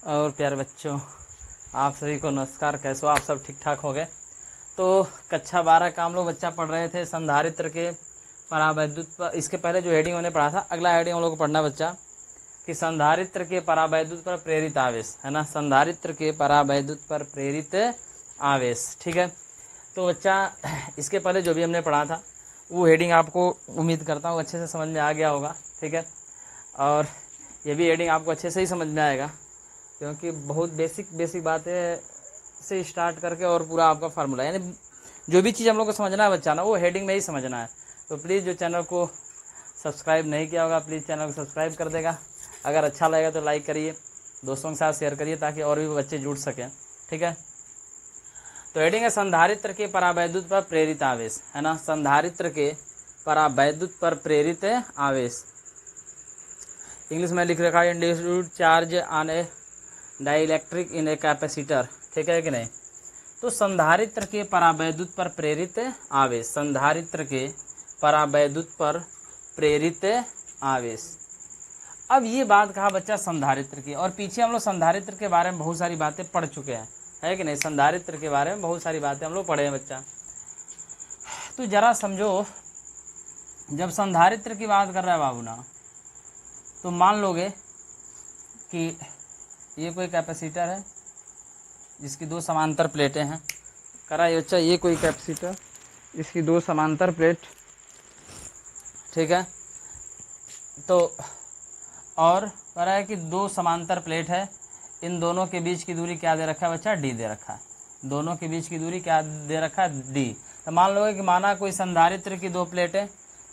और प्यारे बच्चों, आप सभी को नमस्कार। कैसे हो आप सब? ठीक ठाक हो गए? तो कक्षा 12 का हम लोग बच्चा पढ़ रहे थे संधारित्र के परावैद्युत पर। इसके पहले जो हेडिंग हमने पढ़ा था, अगला हेडिंग हम लोग को पढ़ना बच्चा कि संधारित्र के परावैद्युत पर प्रेरित आवेश, है ना। संधारित्र के परावैद्युत पर प्रेरित आवेश, ठीक है। तो बच्चा इसके पहले जो भी हमने पढ़ा था वो हेडिंग आपको उम्मीद करता हूँ अच्छे से समझ में आ गया होगा, ठीक है। और ये भी हेडिंग आपको अच्छे से ही समझ में आएगा, क्योंकि बहुत बेसिक बातें से स्टार्ट करके और पूरा आपका फार्मूला, यानी जो भी चीज़ हम लोग को समझना है बच्चा ना, वो हेडिंग में ही समझना है। तो प्लीज़ जो चैनल को सब्सक्राइब नहीं किया होगा, प्लीज़ चैनल को सब्सक्राइब कर देगा। अगर अच्छा लगेगा तो लाइक करिए, दोस्तों के साथ शेयर करिए ताकि और भी बच्चे जुड़ सकें, ठीक है। तो हेडिंग है संधारित्र के परावैद्युत पर प्रेरित आवेश, है ना। संधारित्र के परावैद्युत पर प्रेरित आवेश, इंग्लिश में लिख रखा है induced charge on A dielectric in a capacitor, ठीक है कि नहीं। तो संधारित्र के परावैद्युत पर प्रेरित आवेश, संधारित्र के परावैद्युत पर प्रेरित आवेश। अब ये बात कहा बच्चा संधारित्र की, और पीछे हम लोग संधारित्र के बारे में बहुत सारी बातें पढ़ चुके हैं, है कि नहीं। संधारित्र के बारे में बहुत सारी बातें हम लोग पढ़े हैं बच्चा। तो जरा समझो, जब संधारित्र की बात कर रहा है बाबू ना, तो मान लोगे कि ये कोई कैपेसिटर है जिसकी दो समांतर प्लेटें हैं। करा ये बच्चा, ये कोई कैपेसिटर, इसकी दो समांतर प्लेट, ठीक है। तो और करा है कि दो समांतर प्लेट है, इन दोनों के बीच की दूरी क्या दे रखा है बच्चा? डी दे रखा है। दोनों के बीच की दूरी क्या दे रखा है? डी। तो मान लोगे कि माना कोई संधारित्र की दो प्लेटें,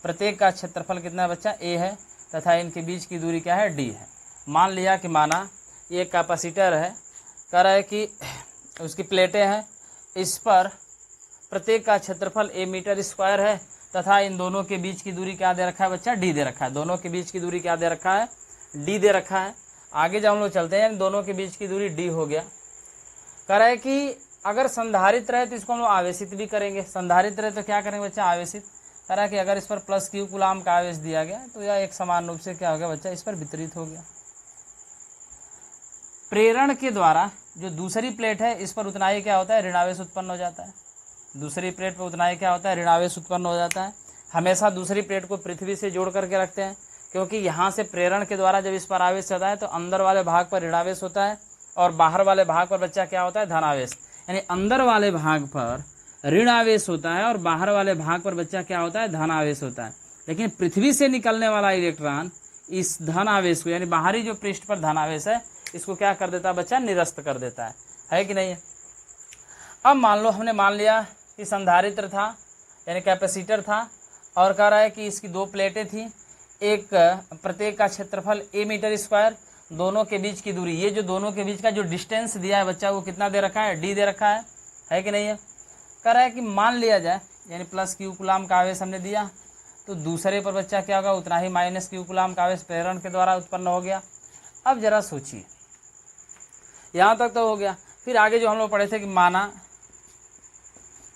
प्रत्येक का क्षेत्रफल कितना है बच्चा? ए है, तथा इनके बीच की दूरी क्या है? डी है। मान लिया कि माना ये कैपेसिटर है, कह रहा है कि उसकी प्लेटें हैं, इस पर प्रत्येक का क्षेत्रफल ए मीटर स्क्वायर है, तथा इन दोनों के बीच की दूरी क्या दे रखा है बच्चा? डी दे रखा है। दोनों के बीच की दूरी क्या दे रखा है? डी दे रखा है। आगे जब हम लोग चलते हैं, दोनों के बीच की दूरी डी हो गया। कह रहा है कि अगर संधारित्र है तो इसको हम लोग आवेशित भी करेंगे। संधारित्र है तो क्या करेंगे बच्चा? आवेशित। कह रहा है कि अगर इस पर प्लस क्यू कूलाम का आवेश दिया गया तो यह एक समान रूप से क्या हो गया बच्चा? इस पर वितरित हो गया। प्रेरण के द्वारा जो दूसरी प्लेट है, इस पर उतना ही क्या होता है? ऋणावेश उत्पन्न हो जाता है। दूसरी प्लेट पर उतना ही क्या होता है? ऋणावेश उत्पन्न हो जाता है। हमेशा दूसरी प्लेट को पृथ्वी से जोड़ करके रखते हैं, क्योंकि यहाँ से प्रेरण के द्वारा जब इस पर आवेश होता है तो अंदर वाले भाग पर ऋणावेश होता है और बाहर वाले भाग पर बच्चा क्या होता है? धनावेश। यानी अंदर वाले भाग पर ऋण आवेश होता है और बाहर वाले भाग पर बच्चा क्या होता है? धन आवेश होता है। लेकिन पृथ्वी से निकलने वाला इलेक्ट्रॉन इस धन आवेश को, यानी बाहरी जो पृष्ठ पर धन आवेश है, इसको क्या कर देता है बच्चा? निरस्त कर देता है कि नहीं है। अब मान लो, हमने मान लिया कि संधारित्र था, यानी कैपेसिटर था, और कह रहा है कि इसकी दो प्लेटें थी, एक प्रत्येक का क्षेत्रफल ए मीटर स्क्वायर, दोनों के बीच की दूरी, ये जो दोनों के बीच का जो डिस्टेंस दिया है बच्चा, वो कितना दे रखा है? डी दे रखा है कि नहीं है। कह रहा है कि मान लिया जाए, यानी प्लस क्यू कूलाम का आवेश हमने दिया, तो दूसरे पर बच्चा क्या होगा? उतना ही माइनस क्यू कूलाम का आवेश प्रेरण के द्वारा उत्पन्न हो गया। अब जरा सोचिए, यहाँ तक तो हो गया। फिर आगे जो हम लोग पढ़े थे कि माना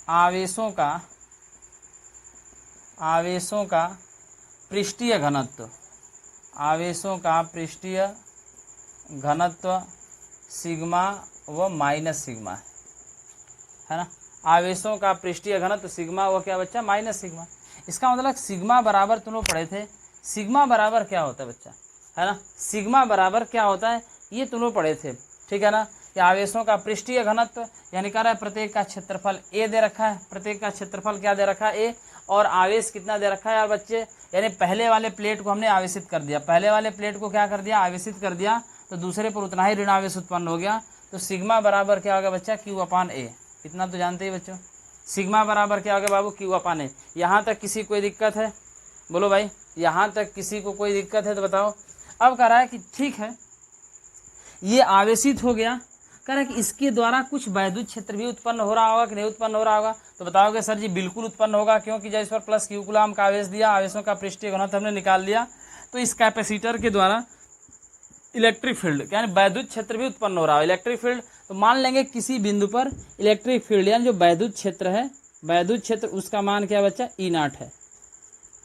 आवेशों का पृष्ठीय घनत्व, आवेशों का पृष्ठीय घनत्व सिग्मा व माइनस सिग्मा है ना। आवेशों का पृष्ठीय घनत्व सिग्मा व क्या बच्चा? Minus sigma. इसका मतलब सिग्मा बराबर, तुम लोग पढ़े थे, सिग्मा बराबर क्या होता है बच्चा? है ना, सिग्मा बराबर क्या होता है ये तुम लोग पढ़े थे, ठीक है ना। कि आवेशों का पृष्ठीय घनत्व, यानी कह रहा है प्रत्येक का क्षेत्रफल ए दे रखा है, प्रत्येक का क्षेत्रफल क्या दे रखा है? ए, और आवेश कितना दे रखा है यार बच्चे? यानी पहले वाले प्लेट को हमने आवेशित कर दिया, पहले वाले प्लेट को क्या कर दिया? आवेशित कर दिया, तो दूसरे पर उतना ही ऋण आवेश उत्पन्न हो गया। तो सिग्मा बराबर क्या होगा बच्चा? क्यू अपान ए। इतना तो जानते ही बच्चों, सिग्मा बराबर क्या होगा बाबू? क्यू अपान ए। यहाँ तक किसी कोई दिक्कत है? बोलो भाई, यहाँ तक किसी को कोई दिक्कत है तो बताओ। अब कह रहा है कि ठीक है, ये आवेशित हो गया, कह रहा है कि इसके द्वारा कुछ वैद्युत क्षेत्र भी उत्पन्न हो रहा होगा कि नहीं उत्पन्न हो रहा होगा? तो बताओगे सर जी बिल्कुल उत्पन्न होगा, क्योंकि जब इस पर प्लस क्यू कूलाम का आवेश दिया, आवेशों का पृष्ठीय घनत्व हमने निकाल लिया, तो इस कैपेसिटर के द्वारा इलेक्ट्रिक फील्ड, यानी वैद्युत क्षेत्र भी उत्पन्न हो रहा है। इलेक्ट्रिक फील्ड, तो मान लेंगे किसी बिंदु पर इलेक्ट्रिक फील्ड, यानी जो वैद्युत क्षेत्र है, वैद्युत क्षेत्र, उसका मान क्या बच्चा? ई नॉट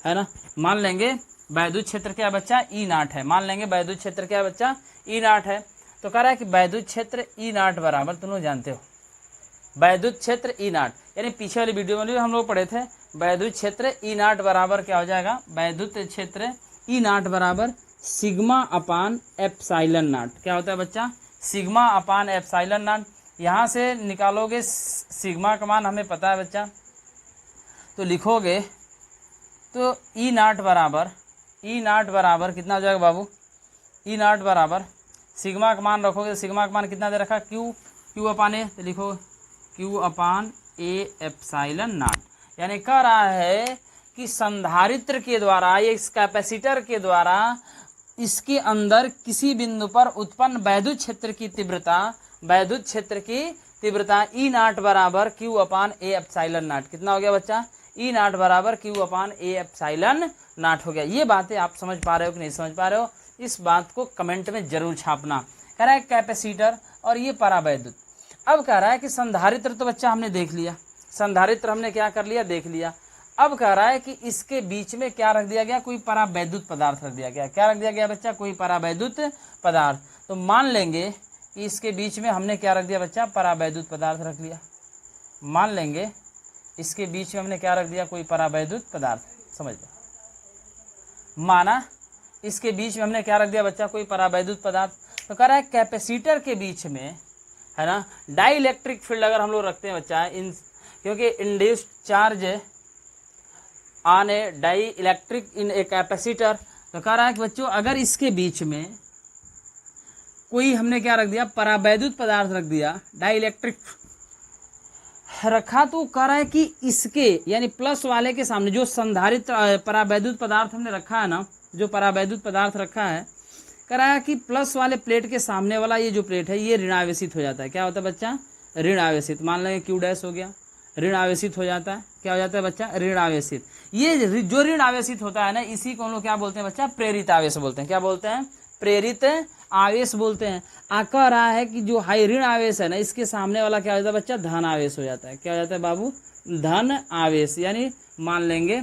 है ना। मान लेंगे वैद्युत क्षेत्र क्या बच्चा? ई नॉट है। मान लेंगे वैद्युत क्षेत्र क्या बच्चा? ई नॉट है। तो कह रहा है कि वैद्युत क्षेत्र ई नॉट बराबर, तुम लोग जानते हो वैद्युत क्षेत्र ई नॉट, यानी पीछे वाली वीडियो में भी हम लोग पढ़े थे वैद्युत क्षेत्र ई नॉट बराबर क्या हो जाएगा, वैद्युत क्षेत्र ई नॉट बराबर सिग्मा अपान एप्साइलन नॉट। क्या होता है बच्चा, सिग्मा अपान एप्साइलन नॉट। यहाँ से निकालोगे सिग्मा का मान हमें पता है बच्चा, तो लिखोगे तो ई नॉट बराबर कितना हो जाएगा बाबू, ई नॉट बराबर सिग्मा का मान रखोगे, सिग्मा का मान कितना दे रखा, क्यू अपान ए, तो लिखो Q upon A epsilon not. यानी कह रहा है कि संधारित्र के द्वारा, ये इस कैपेसिटर के द्वारा इसके अंदर किसी बिंदु पर उत्पन्न वैद्युत क्षेत्र की तीव्रता ई नॉट बराबर Q upon A epsilon not. कितना हो गया बच्चा, ई नॉट बराबर Q upon A epsilon not हो गया। ये बातें आप समझ पा रहे हो कि नहीं समझ पा रहे हो, इस बात को कमेंट में जरूर छापना। कह रहा है कैपेसिटर और ये परावैद्युत। अब कह रहा है कि संधारित्र तो बच्चा हमने देख लिया, संधारित्र हमने क्या कर लिया, देख लिया। अब कह रहा है कि इसके बीच में क्या रख दिया गया, कोई परावैद्युत पदार्थ रख दिया गया। क्या रख दिया गया बच्चा, कोई परावैद्युत पदार्थ। तो मान लेंगे कि इसके बीच में हमने क्या रख दिया बच्चा, परावैद्युत पदार्थ रख लिया। मान लेंगे इसके बीच में हमने क्या रख दिया, कोई परावैद्युत पदार्थ। समझ लो, माना इसके बीच में हमने क्या रख दिया बच्चा, कोई परावैद्युत पदार्थ। तो कह रहा है कैपेसिटर के बीच में, है ना, डाई इलेक्ट्रिक फील्ड अगर हम लोग रखते हैं बच्चा, इन क्योंकि induced charge on a dielectric in a capacitor. तो कह रहा है कि बच्चों अगर इसके बीच में कोई हमने क्या रख दिया, परावैद्युत पदार्थ रख दिया, डाई इलेक्ट्रिक रखा, तो कह रहा है कि इसके यानी प्लस वाले के सामने जो संधारित्र परावैद्युत पदार्थ हमने रखा है ना, जो परावैद्युत पदार्थ रखा है, कह रहा है कि प्लस वाले प्लेट के सामने वाला ये जो प्लेट है ये ऋणावेशित हो जाता है। क्या होता है बच्चा, ऋणावेशित। मान लेंगे क्यू डैश हो गया, ऋणावेशित हो जाता है। क्या हो जाता है बच्चा, ऋणावेशित। ये जो ऋणावेशित होता है ना, इसी को हम लोग क्या बोलते हैं बच्चा, प्रेरित आवेश बोलते हैं। क्या बोलते हैं, प्रेरित आवेश बोलते हैं। कह रहा है कि जो हाई ऋण आवेश है ना, इसके सामने वाला क्या हो जाता है बच्चा, धन आवेश हो जाता है। क्या हो जाता है बाबू, धन आवेश। यानी मान लेंगे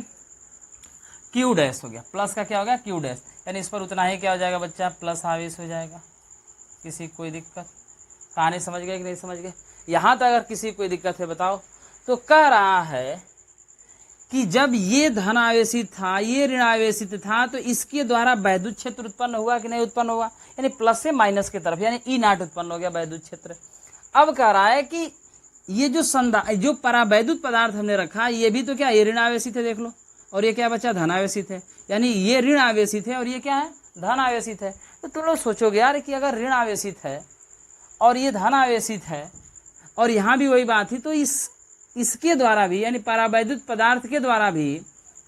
क्यू डैश हो गया, प्लस का क्या हो गया, क्यू डैश। यानी इस पर उतना ही क्या हो जाएगा बच्चा, प्लस आवेश हो जाएगा। किसी कोई दिक्कत, कहानी समझ गए कि नहीं समझ गए, यहाँ तक अगर किसी कोई दिक्कत है बताओ। तो कह रहा है कि जब ये धन आवेशित था, ये ऋण आवेशित था, तो इसके द्वारा वैद्युत क्षेत्र उत्पन्न हुआ कि नहीं उत्पन्न हुआ, यानी प्लस से माइनस की तरफ, यानी ई नॉट उत्पन्न हो गया वैद्युत क्षेत्र। अब कह रहा है कि ये जो परावैद्युत पदार्थ हमने रखा, ये भी तो क्या, ये ऋण आवेशित है, देख लो, और ये क्या बच्चा, धन आवेशित है। यानी ये ऋण आवेशित है और ये क्या है, धन आवेशित है। तो तुम लोग सोचोगे यार कि अगर ऋण आवेशित है और ये धन आवेशित है और यहाँ भी वही बात थी, तो इसके द्वारा भी, यानी परावैद्युत पदार्थ के द्वारा भी,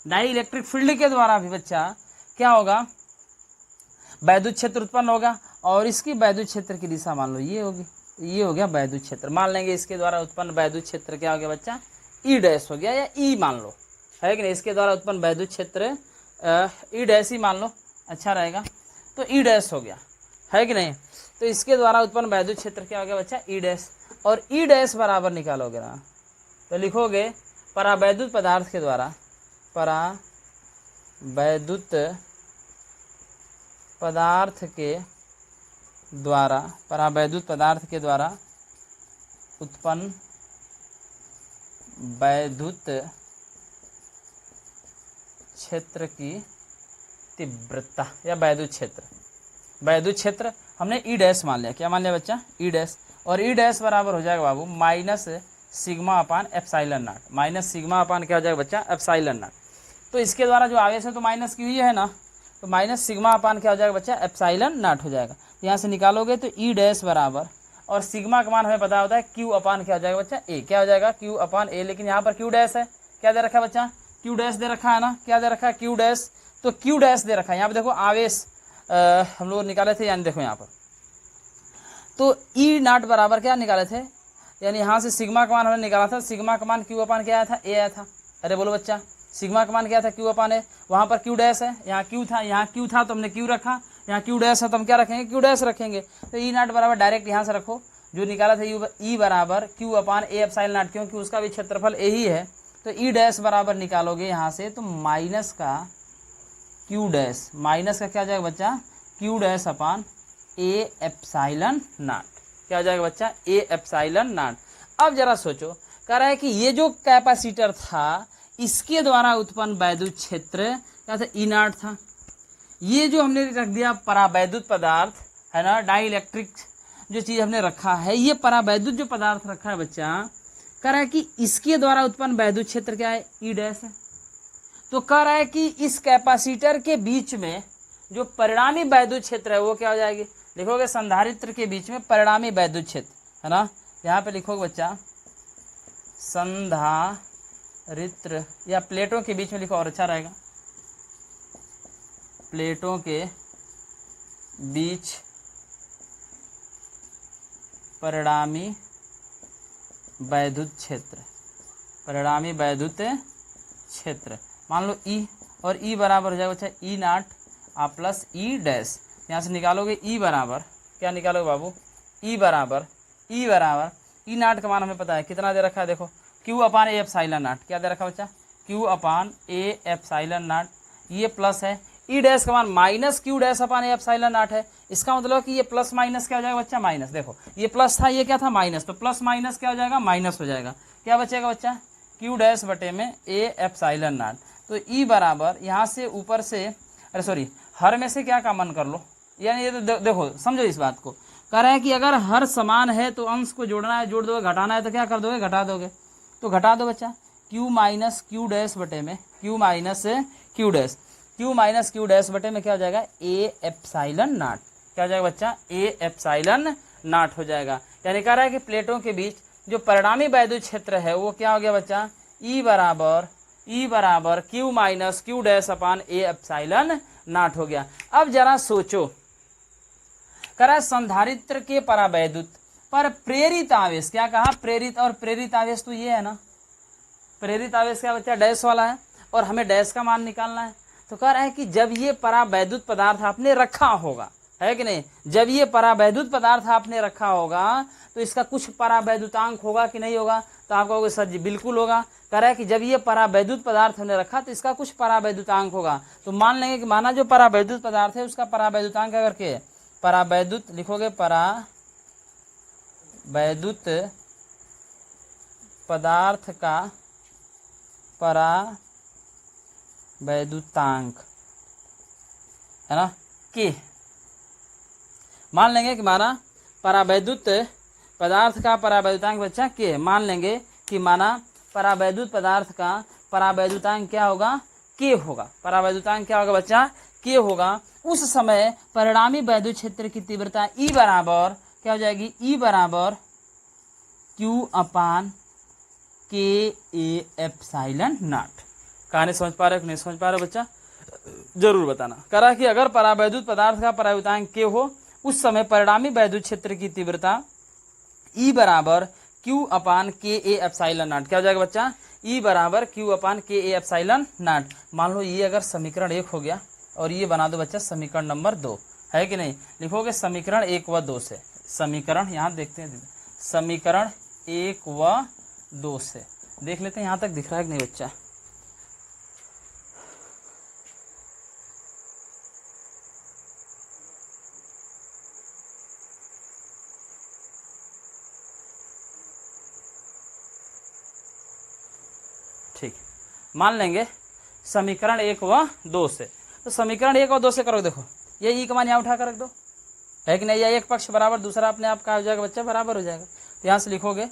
डाई इलेक्ट्रिक फील्ड के द्वारा भी बच्चा क्या होगा, वैद्युत क्षेत्र उत्पन्न होगा। और इसकी वैद्युत क्षेत्र की दिशा मान लो ये होगी, ये हो गया वैद्युत क्षेत्र। मान लेंगे इसके द्वारा उत्पन्न वैद्युत क्षेत्र क्या हो गया बच्चा, ई डैश हो गया, या ई मान लो, है कि नहीं। इसके द्वारा उत्पन्न वैद्युत क्षेत्र ई डैश ही मान लो, अच्छा रहेगा। तो ई डैश हो गया, है कि नहीं। तो इसके द्वारा उत्पन्न वैद्युत क्षेत्र क्या हो गया बच्चा, ई डैश। और ई डैश बराबर निकालोगे ना, तो लिखोगे परावैद्युत पदार्थ के द्वारा, परावैद्युत पदार्थ के द्वारा उत्पन्न वैद्युत क्षेत्र की तीव्रता या वैद्युत क्षेत्र हमने ई डैश मान लिया। क्या मान लिया बच्चा, ई डैश। और ई डैश बराबर हो जाएगा बाबू माइनस सिग्मा अपान एप्साइलन नॉट। माइनस सिग्मा अपान क्या हो जाएगा बच्चा, एप्साइलन नॉट। तो इसके द्वारा जो आवेश है तो माइनस की हुई है ना, तो माइनस सिग्मा अपान क्या हो जाएगा बच्चा, एप्साइलन नॉट हो जाएगा। यहाँ से निकालोगे तो ई डैश बराबर, और सिग्मा का मान हमें पता होता है क्यू अपान क्या हो जाएगा बच्चा, ए। क्या हो जाएगा, क्यू अपान ए। लेकिन यहाँ पर क्यू डैश है, क्या दे रखा है बच्चा, क्यू डैश दे रखा है ना, क्या दे रखा है, क्यू डैश। तो क्यू डैश दे रखा है। यहाँ पे देखो आवेश हम लोग निकाले थे, यानी देखो यहाँ पर तो ई नॉट बराबर क्या निकाले थे, यानी यहाँ से सिग्मा का मान हमने निकाला था, सिग्मा का मान क्यू अपान क्या आया था, ए आया था। अरे बोलो बच्चा, सिग्मा का मान क्या था, क्यू अपान ए। वहाँ पर क्यू डैश है, यहाँ क्यू था, यहाँ क्यू था तो हमने क्यू रखा, यहाँ क्यू डैश है तो हम क्या रखेंगे, क्यू डैश रखेंगे। तो ई नॉट बराबर डायरेक्ट यहाँ से रखो, जो निकाला था ई बराबर Q upon A epsilon not, क्योंकि उसका भी क्षेत्रफल ए ही है। तो ई डैश बराबर निकालोगे यहाँ से तो माइनस का क्यू डैश, माइनस का क्या जाएगा बच्चा, Q dash upon A epsilon not. क्या हो जाएगा बच्चा? A epsilon not. अब जरा सोचो, कह रहा है कि ये जो कैपेसिटर था इसके द्वारा उत्पन्न वैद्युत क्षेत्र क्या था? ई नॉट था। ये जो हमने रख दिया परावैद्युत पदार्थ है ना, डाइइलेक्ट्रिक जो चीज हमने रखा है, ये परावैद्युत जो पदार्थ रखा है बच्चा, कह रहा है कि इसके द्वारा उत्पन्न वैद्युत क्षेत्र क्या है? ई डैश है। तो कह रहा है कि इस कैपेसिटर के बीच में जो परिणामी वैद्युत क्षेत्र है वो क्या हो जाएगी? लिखोगे संधारित्र के बीच में परिणामी वैद्युत क्षेत्र है ना, यहाँ पे लिखोगे बच्चा संधारित्र, या प्लेटों के बीच में लिखो और अच्छा रहेगा, प्लेटों के बीच परिणामी वैद्युत क्षेत्र, परिणामी वैद्युत क्षेत्र मान लो ई, और ई बराबर हो जाएगा बच्चा ई नॉट आ प्लस ई डैश। यहाँ से निकालोगे ई बराबर, क्या निकालोगे बाबू? ई बराबर ई नॉट का मान हमें पता है कितना दे रखा है, देखो Q upon A epsilon not. क्या दे रखा है बच्चा? Q upon A epsilon not. ये प्लस है, ई डैश का मान minus Q dash upon A epsilon not है। इसका मतलब कि ये प्लस माइनस क्या हो जाएगा बच्चा? माइनस। देखो ये प्लस था, ये क्या था? माइनस। तो प्लस माइनस क्या हो जाएगा? माइनस हो जाएगा। क्या बचेगा बच्चा? क्यू डैश बटे में ए एप्सिलॉन नॉट। तो ई बराबर यहाँ से ऊपर से, अरे सॉरी, हर में से क्या कॉमन कर लो, यानी ये तो देखो समझो इस बात को। कह रहा है कि अगर हर समान है तो अंश को जोड़ना है जोड़ दोगे, घटाना है तो क्या कर दोगे? घटा दोगे। तो घटा दो बच्चा, क्यू माइनस क्यू डैश बटे में Q minus Q dash, Q minus Q dash बटे में क्या हो जाएगा? A epsilon not. क्या हो जाएगा बच्चा? ए एप्सिलॉन नॉट हो जाएगा। यानी कह रहा है कि प्लेटों के बीच जो परिणामी वैद्युत क्षेत्र है वो क्या हो गया बच्चा? ई बराबर Q minus Q dash upon A epsilon not हो गया। अब जरा सोचो, कह रहा है संधारित्र के परावैद्युत पर प्रेरित आवेश, क्या कहा? प्रेरित, और प्रेरित आवेश तो ये है ना, प्रेरित आवेश क्या बच्चा? डैश वाला है, और हमें डैश का मान निकालना है। तो कह रहा है कि जब ये परावैद्युत पदार्थ आपने रखा होगा, है कि नहीं, जब ये परावैद्युत पदार्थ आपने रखा होगा तो इसका कुछ परावैद्युतांक होगा कि नहीं होगा? तो आप कहोगे सर जी बिल्कुल होगा। कह रहा है कि जब ये परावैद्युत पदार्थ हमने रखा तो इसका कुछ परावैद्युतांक होगा। तो मान लेंगे कि माना जो परावैद्युत पदार्थ है उसका परावैद्युतांक क्या करके, परावैद्युत लिखोगे, परावैद्युत पदार्थ का परावैद्युतांक है ना के, मान लेंगे कि माना परावैद्युत पदार्थ का परावैद्युतांक बच्चा के, मान लेंगे कि माना परावैद्युत पदार्थ का परावैद्युतांक क्या होगा? के होगा। परावैद्युतांक क्या होगा बच्चा? के होगा। उस समय परिणामी वैद्युत क्षेत्र की तीव्रता ई बराबर क्या हो जाएगी? ई बराबर क्यू अपान के ए एप्सिलॉन नॉट। कहानी समझ पा रहे हो कि नहीं समझ पा रहे हो बच्चा? जरूर बताना। करा कि अगर परावैद्युत पदार्थ का परावैद्युतांक के हो उस समय परिणामी वैद्युत क्षेत्र की तीव्रता ई बराबर क्यू अपान के ए एप्सिलॉन नॉट। क्या हो जाएगा बच्चा? ई बराबर क्यू अपान के ए एप्सिलॉन नॉट। मान लो ये अगर समीकरण 1 हो गया और ये बना दो बच्चा समीकरण नंबर 2, है कि नहीं? लिखोगे समीकरण 1 व 2 से, समीकरण यहाँ देखते हैं, समीकरण 1 व 2 से देख लेते हैं यहाँ तक दिख रहा है कि नहीं बच्चा? ठीक, मान लेंगे समीकरण 1 व 2 से। तो समीकरण 1 और 2 से करो, देखो ये ई का मान यहाँ उठा कर रख दो, है कि नहीं? या एक पक्ष बराबर दूसरा अपने आप का हो जाएगा बच्चा, बराबर हो जाएगा। तो यहाँ से लिखोगे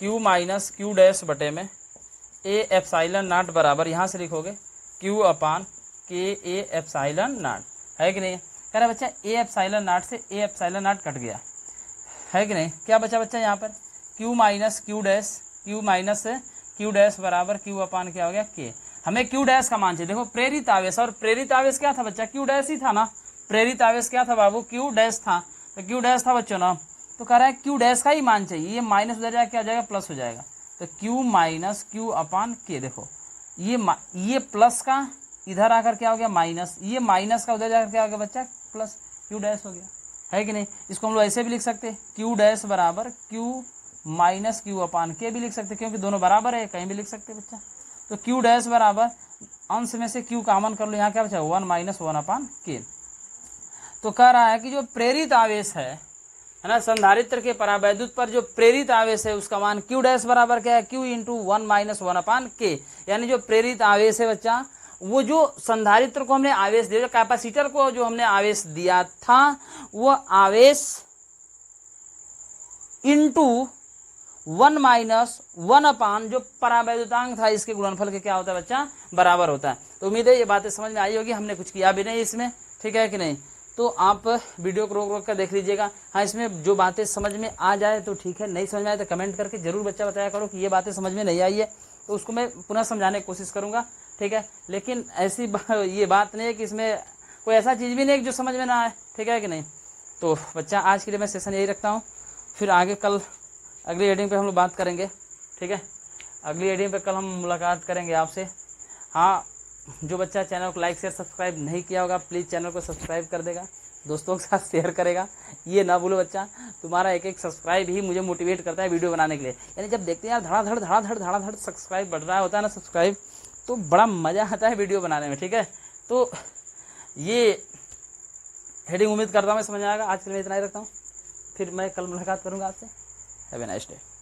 क्यू माइनस क्यू डैश बटे में ए एप्सिलॉन नॉट बराबर, यहाँ से लिखोगे क्यू अपान के ए एप्सिलॉन नॉट, है कि नहीं? कह रहा बच्चा ए एप्सिलॉन नॉट से ए एप्सिलॉन नॉट कट गया, है कि नहीं? क्या बचा बच्चा यहाँ पर? Q minus Q dash, Q minus Q dash बराबर क्यू अपान क्या हो गया? के। हमें क्यू डैश का मान चाहिए। देखो प्रेरित आवेश, और प्रेरित आवेश क्या था बच्चा? क्यू डैश ही था ना। प्रेरित आवेश क्या था बाबू? क्यू डैश था। तो क्यू डैश था बच्चों ना, तो कह रहा है क्यू डैश का ही मान चाहिए। ये माइनस उधर जाएगा, क्या हो जाएगा? प्लस हो जाएगा। तो क्यू माइनस क्यू अपान के, देखो ये प्लस का इधर आकर क्या हो गया? माइनस, ये माइनस का उधर जाकर क्या हो गया बच्चा? प्लस, क्यू डैश हो गया, है कि नहीं? इसको हम लोग ऐसे भी लिख सकते हैं, क्यू डैश बराबर क्यू माइनस क्यू अपान के भी लिख सकते, क्योंकि दोनों बराबर है, कहीं भी लिख सकते हैं बच्चा। तो क्यू डैश बराबर अंश में से क्यू कॉमन कर लो, यहाँ क्या बचा? 1 माइनस 1 अपान के। तो कह रहा है कि जो प्रेरित आवेश है ना, संधारित्र के परावैद्युत पर जो प्रेरित आवेश है उसका मान Q डैश बराबर क्या है, Q इंटू 1 माइनस 1/K। यानी जो प्रेरित आवेश है बच्चा, वो जो संधारित्र को हमने आवेश दिया, कैपेसिटर को जो हमने आवेश दिया था, वो आवेश इंटू 1 माइनस 1 जो परावैद्युतांक था इसके गुणनफल के क्या होता है बच्चा, बराबर होता है। तो उम्मीद है ये बातें समझ में आई होगी, हमने कुछ किया भी नहीं इसमें, ठीक है कि नहीं। तो आप वीडियो को रोक रोक कर देख लीजिएगा। हाँ, इसमें जो बातें समझ में आ जाए तो ठीक है, नहीं समझ में आए तो कमेंट करके जरूर बच्चा बताया करो कि ये बातें समझ में नहीं आई है, तो उसको मैं पुनः समझाने की कोशिश करूँगा, ठीक है। लेकिन ऐसी ये बात नहीं है कि इसमें कोई ऐसा चीज़ भी नहीं जो समझ में ना आए, ठीक है कि नहीं। तो बच्चा आज के लिए मैं सेशन यही रखता हूँ, फिर आगे कल अगली हेडिंग पे हम लोग बात करेंगे, ठीक है। अगली हेडिंग पे कल हम मुलाकात करेंगे आपसे। हाँ, जो बच्चा चैनल को लाइक शेयर सब्सक्राइब नहीं किया होगा प्लीज़ चैनल को सब्सक्राइब कर देगा, दोस्तों के साथ शेयर करेगा। ये ना भूलो बच्चा, तुम्हारा एक एक सब्सक्राइब ही मुझे मोटिवेट करता है वीडियो बनाने के लिए। यानी जब देखते हैं यार धड़ाधड़ सब्सक्राइब बढ़ रहा होता है ना, सब्सक्राइब, तो बड़ा मज़ा आता है वीडियो बनाने में, ठीक है। तो ये हेडिंग उम्मीद करता हूँ मैं समझ आएगा। आज के लिए इतना ही रखता हूँ, फिर मैं कल मुलाकात करूँगा आपसे। Have a nice day.